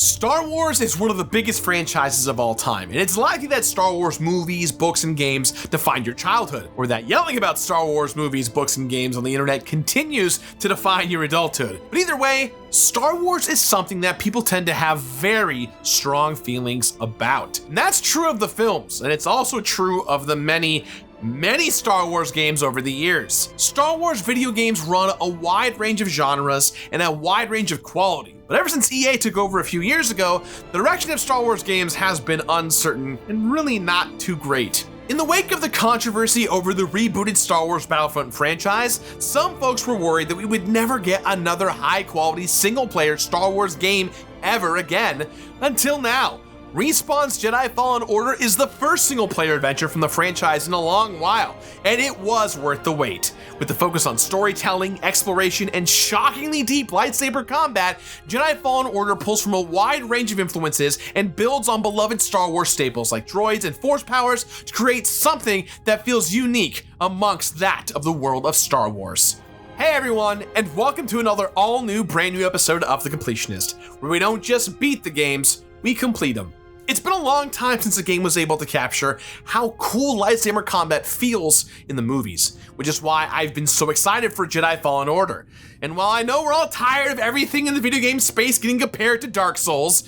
Star Wars is one of the biggest franchises of all time, and it's likely that Star Wars movies, books, and games defined your childhood, or that yelling about Star Wars movies, books, and games on the internet continues to define your adulthood. But either way, Star Wars is something that people tend to have very strong feelings about. And that's true of the films, and it's also true of the many Star Wars games over the years. Star Wars video games run a wide range of genres and a wide range of quality. But ever since EA took over a few years ago, the direction of Star Wars games has been uncertain and really not too great. In the wake of the controversy over the rebooted Star Wars Battlefront franchise, some folks were worried that we would never get another high-quality single-player Star Wars game ever again, until now. Respawn's Jedi Fallen Order is the first single-player adventure from the franchise in a long while, and it was worth the wait. With the focus on storytelling, exploration, and shockingly deep lightsaber combat, Jedi Fallen Order pulls from a wide range of influences and builds on beloved Star Wars staples like droids and force powers to create something that feels unique amongst that of the world of Star Wars. Hey everyone, and welcome to another all-new, brand-new episode of The Completionist, where we don't just beat the games, we complete them. It's been a long time since the game was able to capture how cool lightsaber combat feels in the movies, which is why I've been so excited for Jedi Fallen Order. And while I know we're all tired of everything in the video game space getting compared to Dark Souls,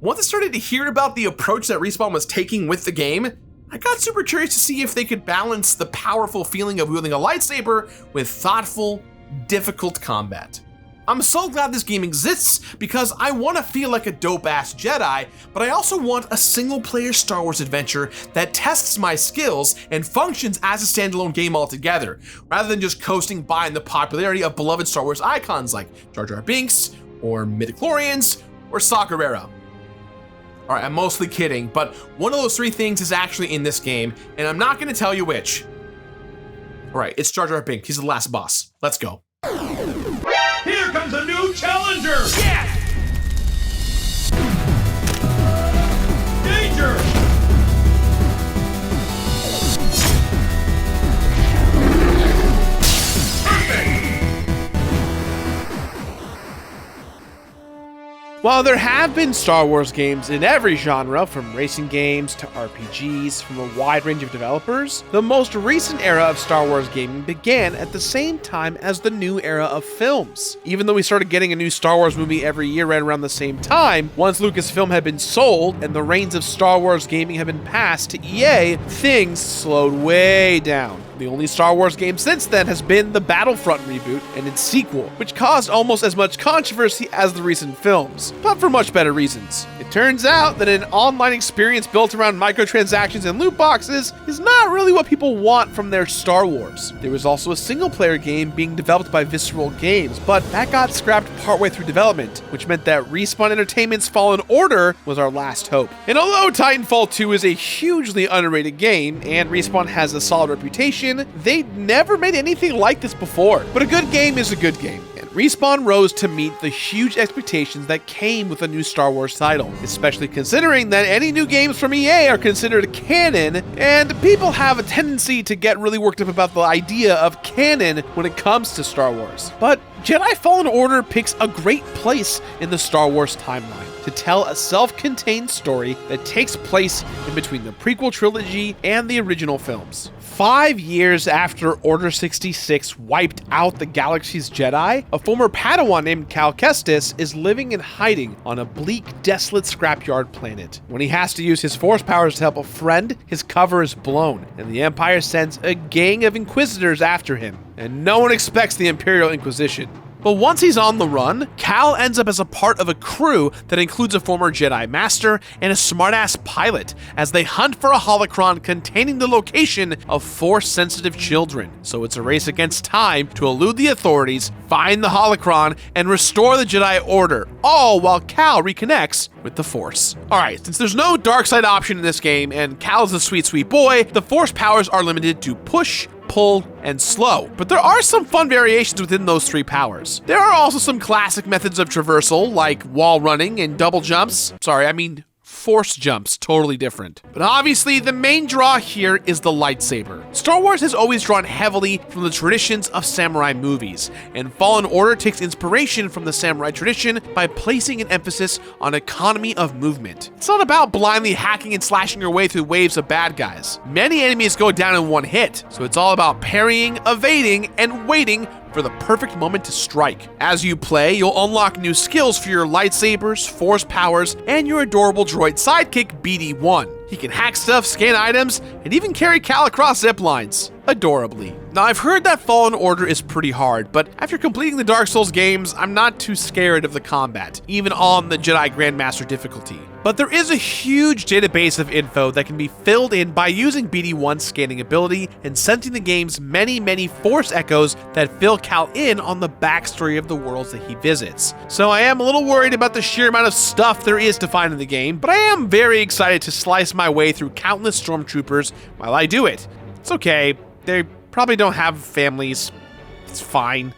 once I started to hear about the approach that Respawn was taking with the game, I got super curious to see if they could balance the powerful feeling of wielding a lightsaber with thoughtful, difficult combat. I'm so glad this game exists because I want to feel like a dope-ass Jedi, but I also want a single-player Star Wars adventure that tests my skills and functions as a standalone game altogether, rather than just coasting by in the popularity of beloved Star Wars icons like Jar Jar Binks, or midichlorians, or Saw Gerrera. Alright, I'm mostly kidding, but one of those three things is actually in this game, and I'm not going to tell you which. Alright, it's Jar Jar Binks. He's the last boss. Let's go. Here comes a new challenger! Yes! Danger! While there have been Star Wars games in every genre, from racing games to RPGs from a wide range of developers, the most recent era of Star Wars gaming began at the same time as the new era of films. Even though we started getting a new Star Wars movie every year right around the same time, once Lucasfilm had been sold and the reins of Star Wars gaming had been passed to EA, things slowed way down. The only Star Wars game since then has been the Battlefront reboot and its sequel, which caused almost as much controversy as the recent films, but for much better reasons. It turns out that an online experience built around microtransactions and loot boxes is not really what people want from their Star Wars. There was also a single-player game being developed by Visceral Games, but that got scrapped partway through development, which meant that Respawn Entertainment's Fallen Order was our last hope. And although Titanfall 2 is a hugely underrated game, and Respawn has a solid reputation, they'd never made anything like this before. But a good game is a good game, and Respawn rose to meet the huge expectations that came with a new Star Wars title, especially considering that any new games from EA are considered canon, and people have a tendency to get really worked up about the idea of canon when it comes to Star Wars. But Jedi Fallen Order picks a great place in the Star Wars timeline to tell a self-contained story that takes place in between the prequel trilogy and the original films. 5 years after Order 66 wiped out the galaxy's Jedi, a former Padawan named Cal Kestis is living in hiding on a bleak, desolate scrapyard planet. When he has to use his force powers to help a friend, his cover is blown, and the Empire sends a gang of Inquisitors after him. And no one expects the Imperial Inquisition. But once he's on the run, Cal ends up as a part of a crew that includes a former Jedi Master and a smartass pilot as they hunt for a holocron containing the location of Force-sensitive children. So it's a race against time to elude the authorities, find the holocron, and restore the Jedi Order, all while Cal reconnects with the Force. Alright, since there's no dark side option in this game, and Cal's a sweet, sweet boy, the Force powers are limited to push, pull, and slow. But there are some fun variations within those three powers. There are also some classic methods of traversal, like wall running and double jumps. Force jumps, totally different. But obviously, the main draw here is the lightsaber. Star Wars has always drawn heavily from the traditions of samurai movies, and Fallen Order takes inspiration from the samurai tradition by placing an emphasis on economy of movement. It's not about blindly hacking and slashing your way through waves of bad guys. Many enemies go down in one hit, so it's all about parrying, evading, and waiting for the perfect moment to strike. As you play, you'll unlock new skills for your lightsabers, force powers, and your adorable droid sidekick, BD-1. He can hack stuff, scan items, and even carry Cal across zip lines. Adorably. Now, I've heard that Fallen Order is pretty hard, but after completing the Dark Souls games, I'm not too scared of the combat, even on the Jedi Grandmaster difficulty. But there is a huge database of info that can be filled in by using BD-1's scanning ability and sensing the game's many Force echoes that fill Cal in on the backstory of the worlds that he visits. So I am a little worried about the sheer amount of stuff there is to find in the game, but I am very excited to slice my way through countless stormtroopers while I do it. It's okay. They probably don't have families. It's fine.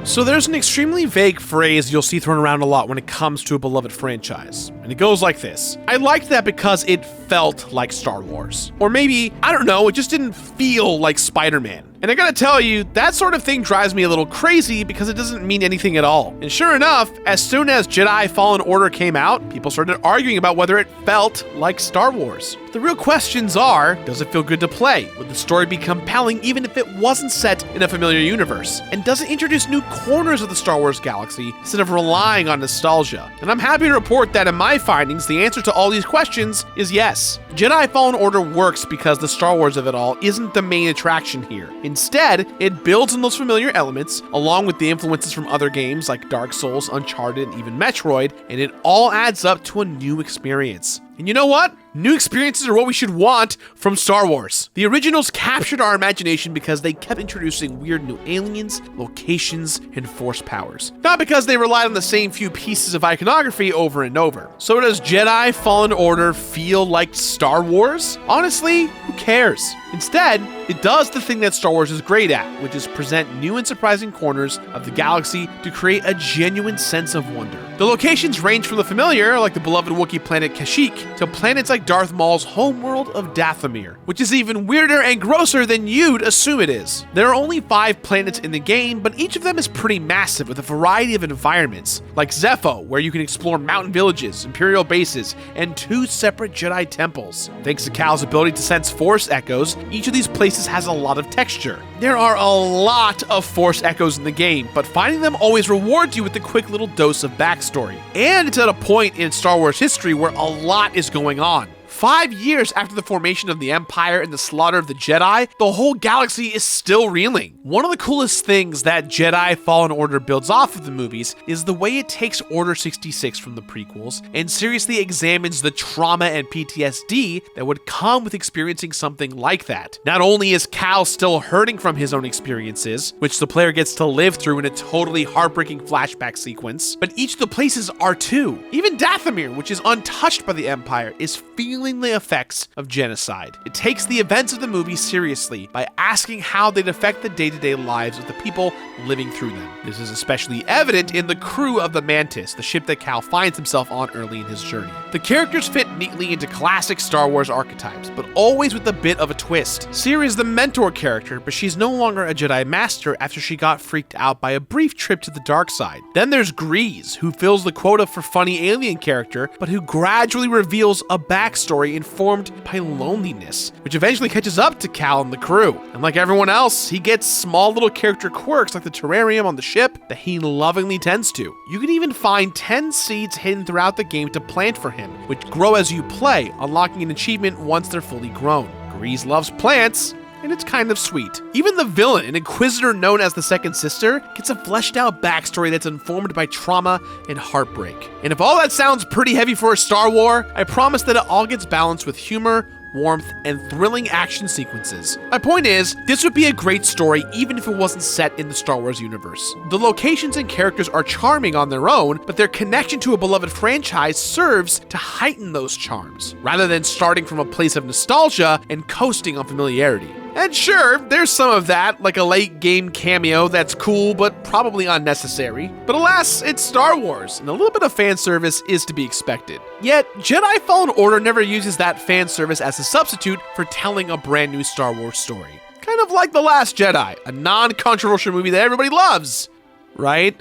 So there's an extremely vague phrase you'll see thrown around a lot when it comes to a beloved franchise, and it goes like this. I liked that because it felt like Star Wars. Or maybe, I don't know, it just didn't feel like Spider-Man. And I gotta tell you, that sort of thing drives me a little crazy because it doesn't mean anything at all. And sure enough, as soon as Jedi Fallen Order came out, people started arguing about whether it felt like Star Wars. The real questions are, does it feel good to play? Would the story be compelling even if it wasn't set in a familiar universe? And does it introduce new corners of the Star Wars galaxy instead of relying on nostalgia? And I'm happy to report that in my findings, the answer to all these questions is yes. Jedi Fallen Order works because the Star Wars of it all isn't the main attraction here. Instead, it builds on those familiar elements, along with the influences from other games like Dark Souls, Uncharted, and even Metroid, and it all adds up to a new experience. And you know what? New experiences are what we should want from Star Wars. The originals captured our imagination because they kept introducing weird new aliens, locations, and force powers. Not because they relied on the same few pieces of iconography over and over. So does Jedi Fallen Order feel like Star Wars? Honestly, who cares? Instead, it does the thing that Star Wars is great at, which is present new and surprising corners of the galaxy to create a genuine sense of wonder. The locations range from the familiar, like the beloved Wookiee planet Kashyyyk, to planets like Darth Maul's homeworld of Dathomir, which is even weirder and grosser than you'd assume it is. There are only 5 planets in the game, but each of them is pretty massive with a variety of environments, like Zepho, where you can explore mountain villages, Imperial bases, and 2 separate Jedi temples. Thanks to Cal's ability to sense Force echoes, each of these places has a lot of texture. There are a lot of Force echoes in the game, but finding them always rewards you with a quick little dose of backstory. And it's at a point in Star Wars history where a lot is going on. 5 years after the formation of the Empire and the slaughter of the Jedi, the whole galaxy is still reeling. One of the coolest things that Jedi Fallen Order builds off of the movies is the way it takes Order 66 from the prequels and seriously examines the trauma and PTSD that would come with experiencing something like that. Not only is Cal still hurting from his own experiences, which the player gets to live through in a totally heartbreaking flashback sequence, but each of the places are too. Even Dathomir, which is untouched by the Empire, is feeling the effects of genocide. It takes the events of the movie seriously by asking how they'd affect the day-to-day lives of the people living through them. This is especially evident in the crew of the Mantis, the ship that Cal finds himself on early in his journey. The characters fit neatly into classic Star Wars archetypes, but always with a bit of a twist. Cere is the mentor character, but she's no longer a Jedi Master after she got freaked out by a brief trip to the dark side. Then there's Grease, who fills the quota for funny alien character, but who gradually reveals a backstory informed by loneliness, which eventually catches up to Cal and the crew. And like everyone else, he gets small little character quirks like the terrarium on the ship that he lovingly tends to. You can even find 10 seeds hidden throughout the game to plant for him, which grow as you play, unlocking an achievement once they're fully grown. Grease loves plants, and it's kind of sweet. Even the villain, an Inquisitor known as the Second Sister, gets a fleshed out backstory that's informed by trauma and heartbreak. And if all that sounds pretty heavy for a Star Wars, I promise that it all gets balanced with humor, warmth, and thrilling action sequences. My point is, this would be a great story even if it wasn't set in the Star Wars universe. The locations and characters are charming on their own, but their connection to a beloved franchise serves to heighten those charms, rather than starting from a place of nostalgia and coasting on familiarity. And sure, there's some of that, like a late game cameo that's cool but probably unnecessary. But alas, it's Star Wars, and a little bit of fan service is to be expected. Yet, Jedi Fallen Order never uses that fan service as a substitute for telling a brand new Star Wars story. Kind of like The Last Jedi, a non-controversial movie that everybody loves, right?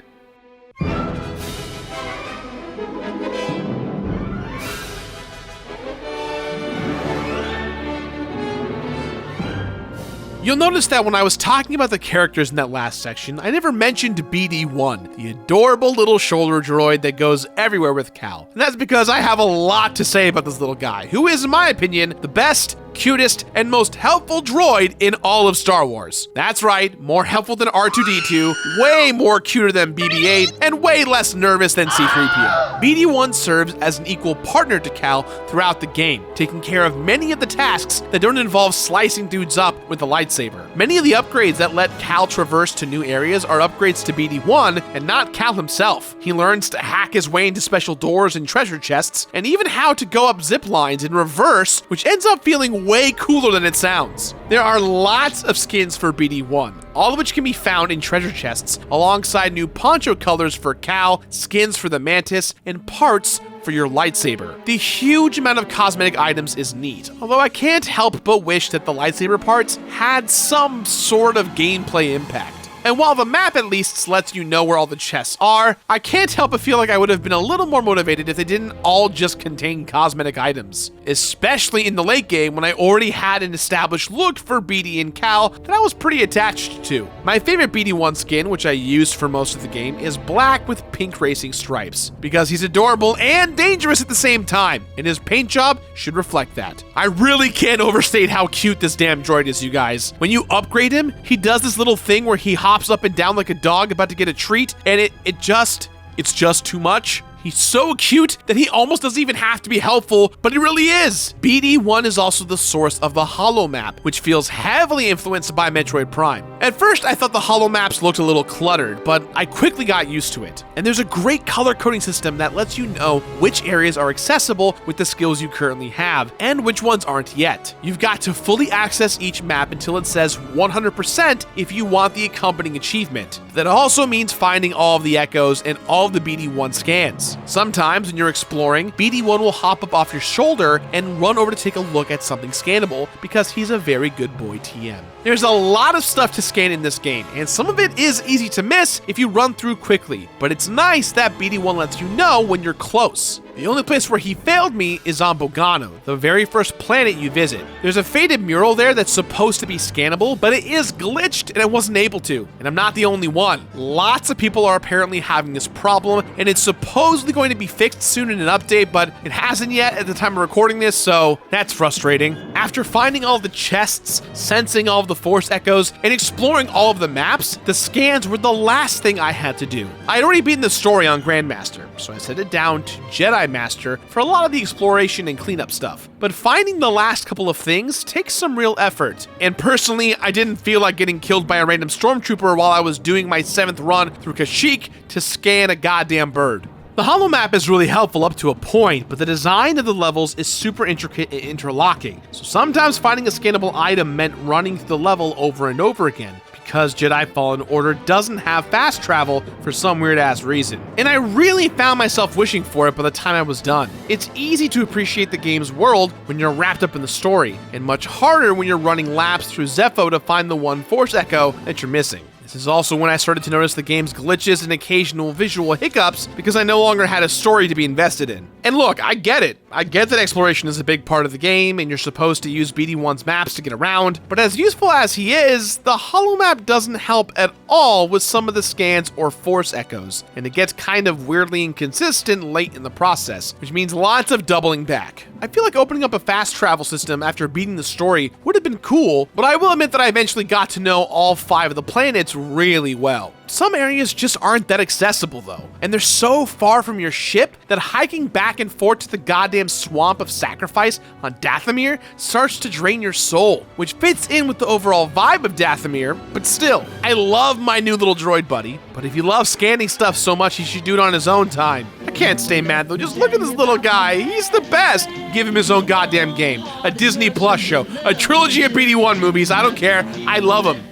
You'll notice that when I was talking about the characters in that last section, I never mentioned BD-1, the adorable little shoulder droid that goes everywhere with Cal. And that's because I have a lot to say about this little guy, who is, in my opinion, the best, cutest, and most helpful droid in all of Star Wars. That's right, more helpful than R2-D2, way more cuter than BB-8, and way less nervous than C-3PO. BD-1 serves as an equal partner to Cal throughout the game, taking care of many of the tasks that don't involve slicing dudes up with a lightsaber. Many of the upgrades that let Cal traverse to new areas are upgrades to BD-1 and not Cal himself. He learns to hack his way into special doors and treasure chests, and even how to go up zip lines in reverse, which ends up feeling way cooler than it sounds. There are lots of skins for BD-1, all of which can be found in treasure chests, alongside new poncho colors for Cal, skins for the Mantis, and parts for your lightsaber. The huge amount of cosmetic items is neat, although I can't help but wish that the lightsaber parts had some sort of gameplay impact. And while the map at least lets you know where all the chests are, I can't help but feel like I would have been a little more motivated if they didn't all just contain cosmetic items. Especially in the late game when I already had an established look for BD and Cal that I was pretty attached to. My favorite BD-1 skin, which I used for most of the game, is black with pink racing stripes, because he's adorable and dangerous at the same time, and his paint job should reflect that. I really can't overstate how cute this damn droid is, you guys. When you upgrade him, he does this little thing where he hops up and down like a dog about to get a treat, and it's just too much. He's so cute that he almost doesn't even have to be helpful, but he really is. BD-1 is also the source of the holo map, which feels heavily influenced by Metroid Prime. At first, I thought the holo maps looked a little cluttered, but I quickly got used to it. And there's a great color coding system that lets you know which areas are accessible with the skills you currently have, and which ones aren't yet. You've got to fully access each map until it says 100% if you want the accompanying achievement. That also means finding all of the echoes and all of the BD-1 scans. Sometimes when you're exploring, BD-1 will hop up off your shoulder and run over to take a look at something scannable because he's a very good boy TM. There's a lot of stuff to scan in this game, and some of it is easy to miss if you run through quickly, but it's nice that BD-1 lets you know when you're close. The only place where he failed me is on Bogano, the very first planet you visit. There's a faded mural there that's supposed to be scannable, but it is glitched and I wasn't able to. And I'm not the only one. Lots of people are apparently having this problem, and it's supposedly going to be fixed soon in an update, but it hasn't yet at the time of recording this, so that's frustrating. After finding all of the chests, sensing all of the force echoes, and exploring all of the maps, the scans were the last thing I had to do. I had already beaten the story on Grandmaster, so I set it down to Jedi Master for a lot of the exploration and cleanup stuff. But finding the last couple of things takes some real effort. And personally, I didn't feel like getting killed by a random stormtrooper while I was doing my 7th run through Kashyyyk to scan a goddamn bird. The holo map is really helpful up to a point, but the design of the levels is super intricate and interlocking. So sometimes finding a scannable item meant running through the level over and over again, because Jedi Fallen Order doesn't have fast travel for some weird-ass reason. And I really found myself wishing for it by the time I was done. It's easy to appreciate the game's world when you're wrapped up in the story, and much harder when you're running laps through Zepho to find the one Force Echo that you're missing. This is also when I started to notice the game's glitches and occasional visual hiccups because I no longer had a story to be invested in. And look, I get it. I get that exploration is a big part of the game and you're supposed to use BD-1's maps to get around, but as useful as he is, the holo map doesn't help at all with some of the scans or force echoes, and it gets kind of weirdly inconsistent late in the process, which means lots of doubling back. I feel like opening up a fast travel system after beating the story would have been cool, but I will admit that I eventually got to know all 5 of the planets really well. Some areas just aren't that accessible though, and they're so far from your ship that hiking back and forth to the goddamn swamp of sacrifice on Dathomir starts to drain your soul, which fits in with the overall vibe of Dathomir, but still, I love my new little droid buddy, but if you love scanning stuff so much, he should do it on his own time. I can't stay mad though, just look at this little guy, he's the best! Give him his own goddamn game, a Disney Plus show, a trilogy of BD1 movies, I don't care, I love him.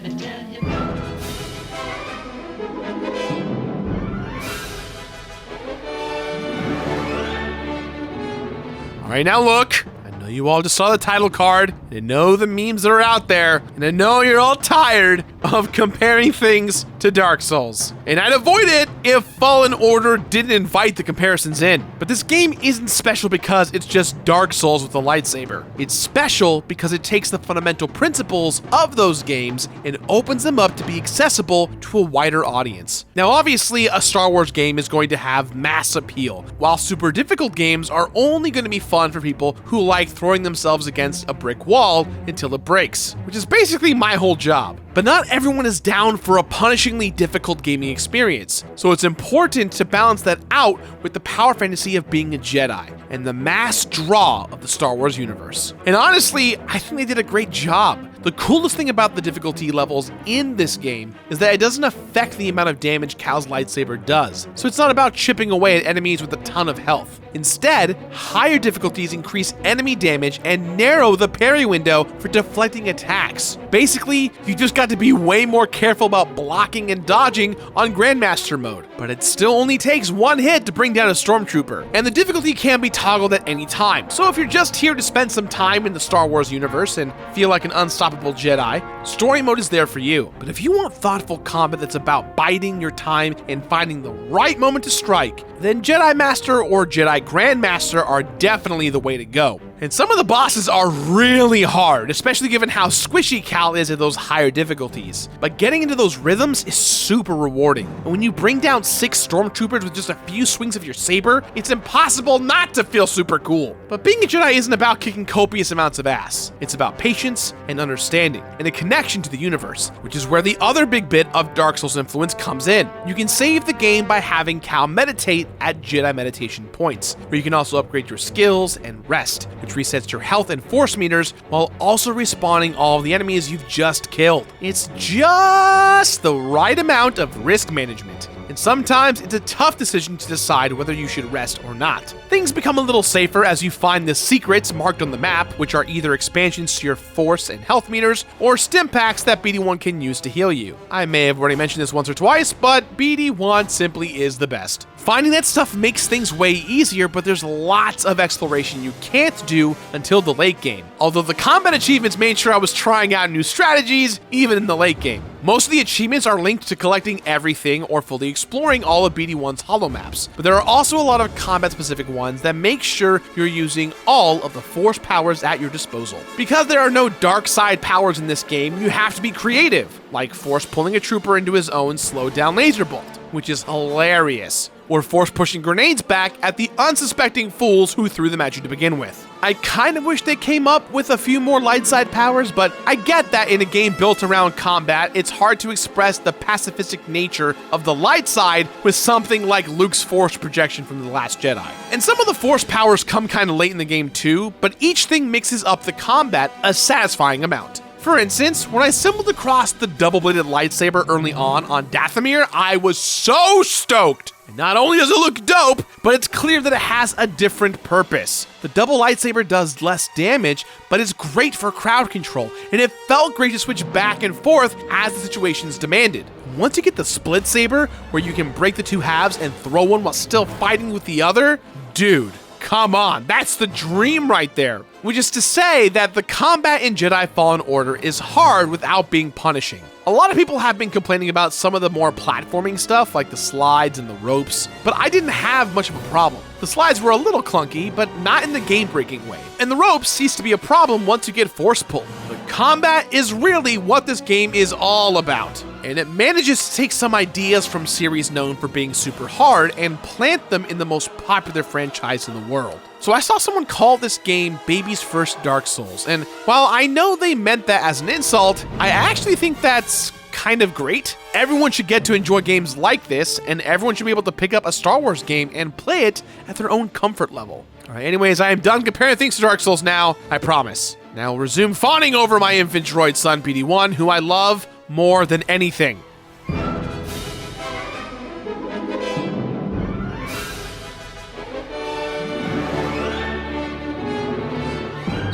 Alright, now look, I know you all just saw the title card, and I know the memes that are out there, and I know you're all tired of comparing things to Dark Souls. And I'd avoid it if Fallen Order didn't invite the comparisons in. But this game isn't special because it's just Dark Souls with a lightsaber. It's special because it takes the fundamental principles of those games and opens them up to be accessible to a wider audience. Now obviously, a Star Wars game is going to have mass appeal, while super difficult games are only going to be fun for people who like throwing themselves against a brick wall until it breaks, which is basically my whole job. But not everyone is down for a punishingly difficult gaming experience, so it's important to balance that out with the power fantasy of being a Jedi and the mass draw of the Star Wars universe. And honestly, I think they did a great job. The coolest thing about the difficulty levels in this game is that it doesn't affect the amount of damage Cal's lightsaber does, so it's not about chipping away at enemies with a ton of health. Instead, higher difficulties increase enemy damage and narrow the parry window for deflecting attacks. Basically, you just got to be way more careful about blocking and dodging on Grandmaster mode, but it still only takes one hit to bring down a stormtrooper, and the difficulty can be toggled at any time. So if you're just here to spend some time in the Star Wars universe and feel like an unstoppable Jedi, story mode is there for you. But if you want thoughtful combat that's about biding your time and finding the right moment to strike, then Jedi Master or Jedi Grandmaster are definitely the way to go. And some of the bosses are really hard, especially given how squishy Cal is at those higher difficulties. But getting into those rhythms is super rewarding. And when you bring down 6 stormtroopers with just a few swings of your saber, it's impossible not to feel super cool. But being a Jedi isn't about kicking copious amounts of ass. It's about patience and understanding, and a connection to the universe, which is where the other big bit of Dark Souls influence comes in. You can save the game by having Cal meditate at Jedi meditation points, where you can also upgrade your skills and rest, which resets your health and force meters while also respawning all of the enemies you've just killed. It's just the right amount of risk management. And sometimes it's a tough decision to decide whether you should rest or not. Things become a little safer as you find the secrets marked on the map, which are either expansions to your force and health meters, or stim packs that BD1 can use to heal you. I may have already mentioned this once or twice, but BD1 simply is the best. Finding that stuff makes things way easier, but there's lots of exploration you can't do until the late game. Although the combat achievements made sure I was trying out new strategies, even in the late game. Most of the achievements are linked to collecting everything or fully exploring all of BD1's holo maps, but there are also a lot of combat-specific ones that make sure you're using all of the force powers at your disposal. Because there are no dark side powers in this game, you have to be creative, like force pulling a trooper into his own slowed down laser bolt, which is hilarious, or force pushing grenades back at the unsuspecting fools who threw them at you to begin with. I kind of wish they came up with a few more light side powers, but I get that in a game built around combat, it's hard to express the pacifistic nature of the light side with something like Luke's force projection from The Last Jedi. And some of the force powers come kind of late in the game too, but each thing mixes up the combat a satisfying amount. For instance, when I stumbled across the double-bladed lightsaber early on Dathomir, I was so stoked! And not only does it look dope, but it's clear that it has a different purpose. The double lightsaber does less damage, but it's great for crowd control, and it felt great to switch back and forth as the situations demanded. Once you get the split saber, where you can break the two halves and throw one while still fighting with the other, dude, come on, that's the dream right there. Which is to say that the combat in Jedi Fallen Order is hard without being punishing. A lot of people have been complaining about some of the more platforming stuff like the slides and the ropes, but I didn't have much of a problem. The slides were a little clunky, but not in the game-breaking way. And the ropes cease to be a problem once you get force pull. The combat is really what this game is all about. And it manages to take some ideas from series known for being super hard and plant them in the most popular franchise in the world. So I saw someone call this game Baby's First Dark Souls, and while I know they meant that as an insult, I actually think that's kind of great. Everyone should get to enjoy games like this, and everyone should be able to pick up a Star Wars game and play it at their own comfort level. All right, anyways, I am done comparing things to Dark Souls now, I promise. Now I'll resume fawning over my infant droid son, BD1, who I love more than anything.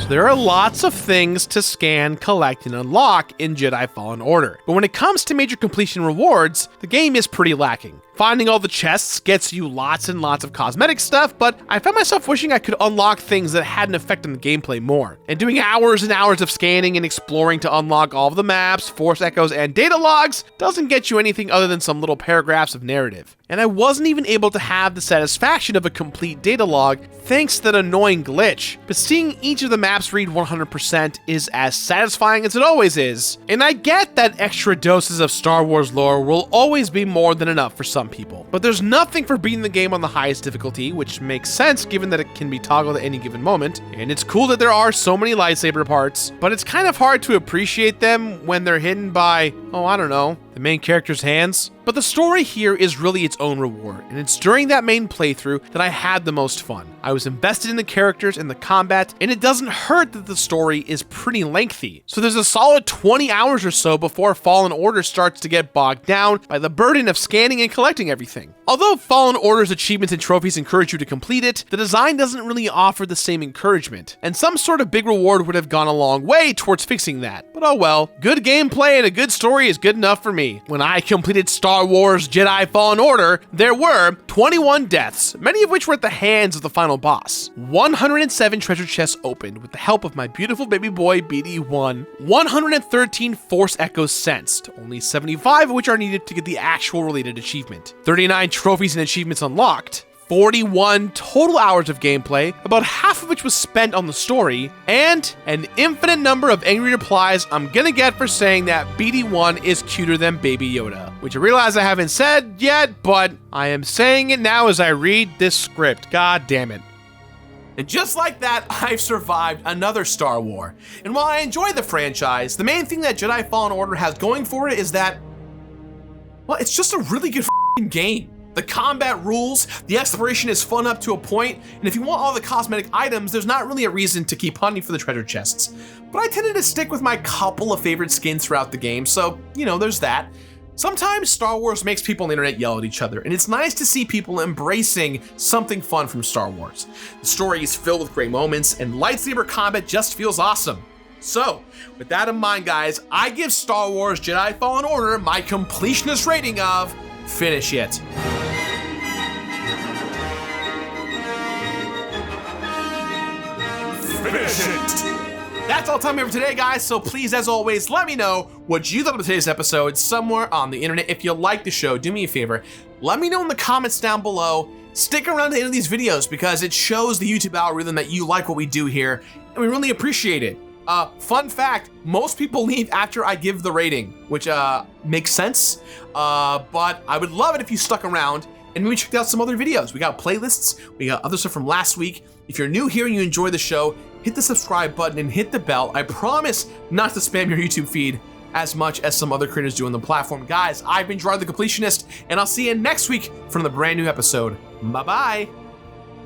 There are lots of things to scan, collect, and unlock in Jedi Fallen Order, but when it comes to major completion rewards, the game is pretty lacking. Finding all the chests gets you lots and lots of cosmetic stuff, but I found myself wishing I could unlock things that had an effect on the gameplay more. And doing hours and hours of scanning and exploring to unlock all of the maps, force echoes, and data logs doesn't get you anything other than some little paragraphs of narrative. And I wasn't even able to have the satisfaction of a complete data log thanks to that annoying glitch. But seeing each of the maps read 100% is as satisfying as it always is. And I get that extra doses of Star Wars lore will always be more than enough for some people. But there's nothing for beating the game on the highest difficulty, which makes sense given that it can be toggled at any given moment. And it's cool that there are so many lightsaber parts, but it's kind of hard to appreciate them when they're hidden by, oh, I don't know, the main character's hands. But the story here is really its own reward, and it's during that main playthrough that I had the most fun. I was invested in the characters and the combat, and it doesn't hurt that the story is pretty lengthy. So there's a solid 20 hours or so before Fallen Order starts to get bogged down by the burden of scanning and collecting everything. Although Fallen Order's achievements and trophies encourage you to complete it, the design doesn't really offer the same encouragement, and some sort of big reward would have gone a long way towards fixing that. But oh well, good gameplay and a good story is good enough for me. When I completed Star Wars Jedi Fallen Order, there were 21 deaths, many of which were at the hands of the final boss. 107 treasure chests opened with the help of my beautiful baby boy BD1. 113 force echoes sensed, only 75 of which are needed to get the actual related achievement. 39 trophies and achievements unlocked. 41 total hours of gameplay, about half of which was spent on the story, and an infinite number of angry replies I'm gonna get for saying that BD1 is cuter than Baby Yoda, which I realize I haven't said yet, but I am saying it now as I read this script. God damn it. And just like that, I've survived another Star Wars. And while I enjoy the franchise, the main thing that Jedi Fallen Order has going for it is that, well, it's just a really good game. The combat rules, the exploration is fun up to a point, and if you want all the cosmetic items, there's not really a reason to keep hunting for the treasure chests. But I tended to stick with my couple of favorite skins throughout the game, so, you know, there's that. Sometimes Star Wars makes people on the internet yell at each other, and it's nice to see people embracing something fun from Star Wars. The story is filled with great moments, and lightsaber combat just feels awesome. So, with that in mind, guys, I give Star Wars Jedi Fallen Order my completionist rating of finish it. Finish it! That's all time we have for today, guys, so please, as always, let me know what you thought of today's episode somewhere on the internet. If you like the show, do me a favor, let me know in the comments down below. Stick around to the end of these videos because it shows the YouTube algorithm that you like what we do here, and we really appreciate it. Fun fact, most people leave after I give the rating, which makes sense, but I would love it if you stuck around and maybe checked out some other videos. We got playlists, we got other stuff from last week. If you're new here and you enjoy the show, hit the subscribe button and hit the bell. I promise not to spam your YouTube feed as much as some other creators do on the platform. Guys, I've been Gerard the Completionist, and I'll see you next week from the brand new episode. Bye-bye.